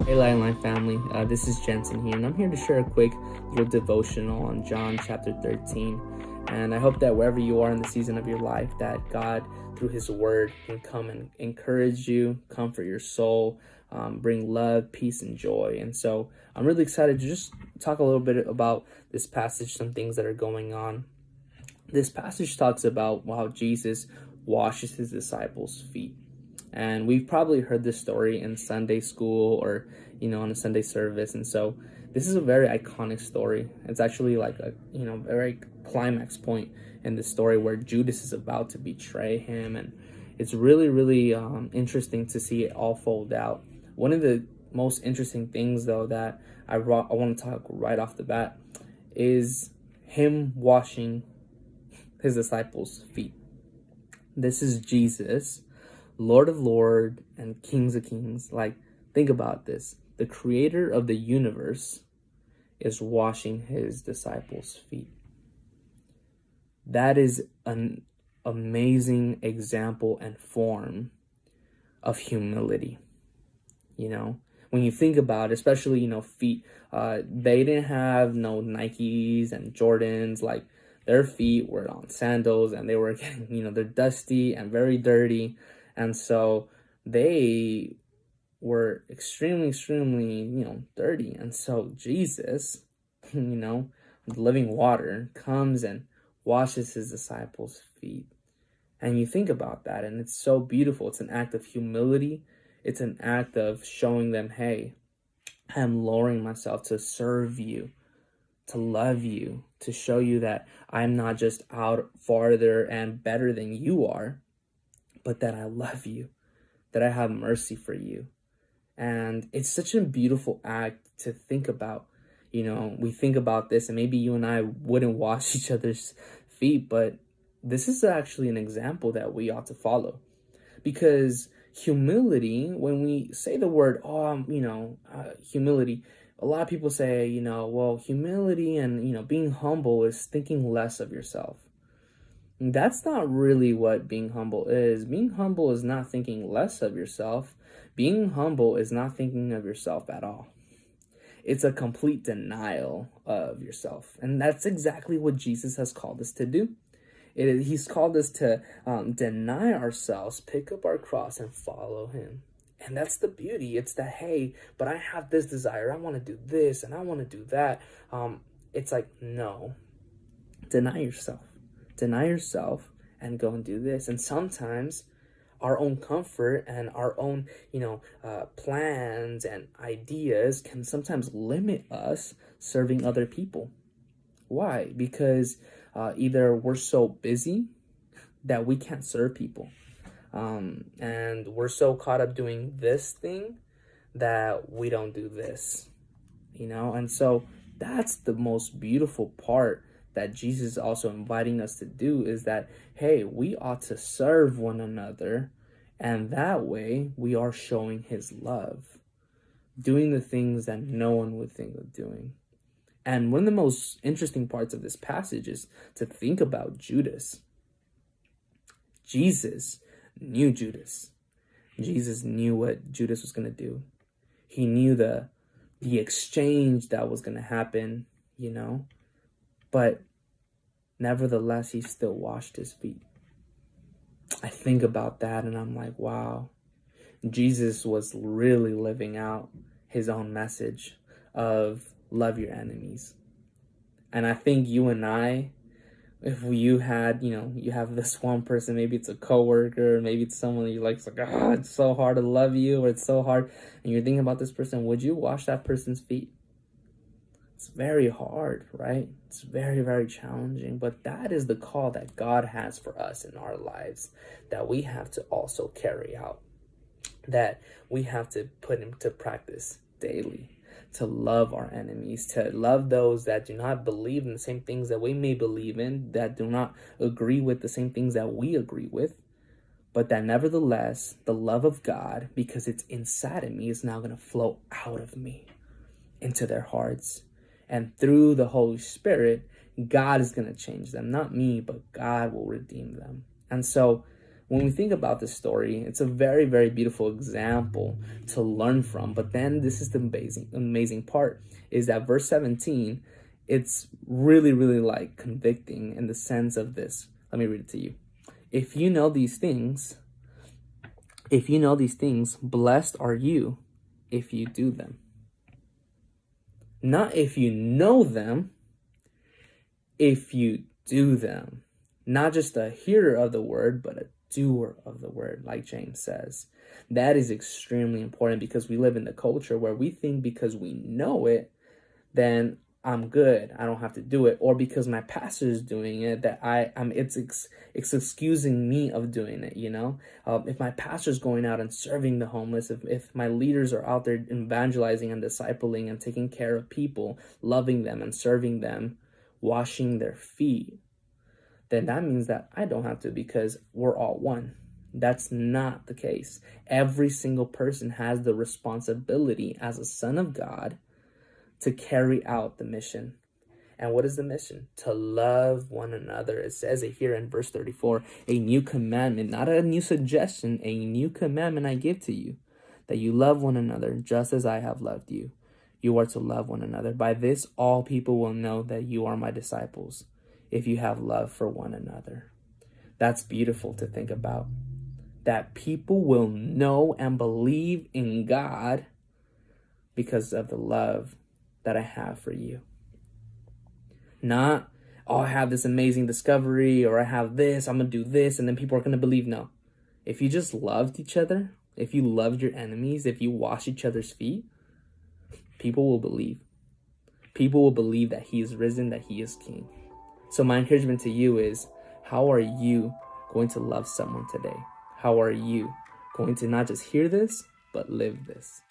Hey Lion family, this is Jensen here, and I'm here to share a quick little devotional on John chapter 13. And I hope that wherever you are in the season of your life, that God, through His Word, can come and encourage you, comfort your soul, bring love, peace, and joy. And so I'm really excited to just talk a little bit about this passage, some things that are going on. This passage talks about how Jesus washes His disciples' feet. And we've probably heard this story in Sunday school or, on a Sunday service. And so this is a very iconic story. It's actually like a, very climax point in the story where Judas is about to betray him. And it's really, really interesting to see it all fold out. One of the most interesting things, though, that I want to talk right off the bat is Him washing His disciples' feet. This is Jesus, Lord of Lords and Kings of Kings. Like, think about this. The creator of the universe is washing His disciples' feet. That is an amazing example and form of humility. When you think about it, especially, feet, they didn't have no Nikes and Jordans. Like, their feet were on sandals and they were getting, they're dusty and very dirty. And so they were extremely, dirty. And so Jesus, the living water, comes and washes His disciples' feet. And you think about that, and it's so beautiful. It's an act of humility. It's an act of showing them, hey, I'm lowering myself to serve you, to love you, to show you that I'm not just out farther and better than you are, but that I love you, that I have mercy for you. And it's such a beautiful act to think about. We think about this, and maybe you and I wouldn't wash each other's feet, but this is actually an example that we ought to follow. Because humility, when we say the word, humility, a lot of people say, humility and, being humble is thinking less of yourself. That's not really what being humble is. Being humble is not thinking less of yourself. Being humble is not thinking of yourself at all. It's a complete denial of yourself. And that's exactly what Jesus has called us to do. He's called us to deny ourselves, pick up our cross, and follow Him. And that's the beauty. It's that, hey, but I have this desire. I want to do this and I want to do that. It's like, no, deny yourself. Deny yourself and go and do this. And sometimes our own comfort and our own, plans and ideas can sometimes limit us serving other people. Why? Because either we're so busy that we can't serve people. And we're so caught up doing this thing that we don't do this, And so that's the most beautiful part that Jesus is also inviting us to do, is that, hey, we ought to serve one another, and that way we are showing His love, doing the things that no one would think of doing. And one of the most interesting parts of this passage is to think about Judas. Jesus knew Judas. Jesus knew what Judas was going to do. He knew the exchange that was going to happen, but nevertheless, He still washed His feet. I think about that and I'm like, wow, Jesus was really living out His own message of love your enemies. And I think you and I, if you had, you have this one person, maybe it's a coworker, maybe it's someone you like, it's like, it's so hard to love you, or it's so hard, and you're thinking about this person, would you wash that person's feet? It's very hard, right? It's very, very challenging, but that is the call that God has for us in our lives, that we have to also carry out, that we have to put into practice daily, to love our enemies, to love those that do not believe in the same things that we may believe in, that do not agree with the same things that we agree with, but that nevertheless, the love of God, because it's inside of me, is now going to flow out of me into their hearts. And through the Holy Spirit, God is going to change them. Not me, but God will redeem them. And so when we think about this story, it's a very, very beautiful example to learn from. But then this is the amazing part, is that verse 17, it's really, really like convicting in the sense of this. Let me read it to you. If you know these things, blessed are you if you do them. Not if you know them, if you do them. Not just a hearer of the word, but a doer of the word, like James says. That is extremely important, because we live in the culture where we think because we know it, then I'm good, I don't have to do it, or because my pastor is doing it, that it's excusing me of doing it. If my pastor's going out and serving the homeless, if my leaders are out there evangelizing and discipling and taking care of people, loving them and serving them, washing their feet, then that means that I don't have to, because we're all one. That's not the case. Every single person has the responsibility as a son of God to carry out the mission. And what is the mission? To love one another. It says it here in verse 34, a new commandment, not a new suggestion, a new commandment I give to you, that you love one another just as I have loved you. You are to love one another. By this, all people will know that you are my disciples, if you have love for one another. That's beautiful to think about. That people will know and believe in God because of the love that I have for you. Not, oh, I have this amazing discovery, or I have this, I'm going to do this, and then people are going to believe. No. If you just loved each other, if you loved your enemies, if you wash each other's feet, people will believe. People will believe that he is risen, that he is king. So my encouragement to you is, how are you going to love someone today? How are you going to not just hear this, but live this?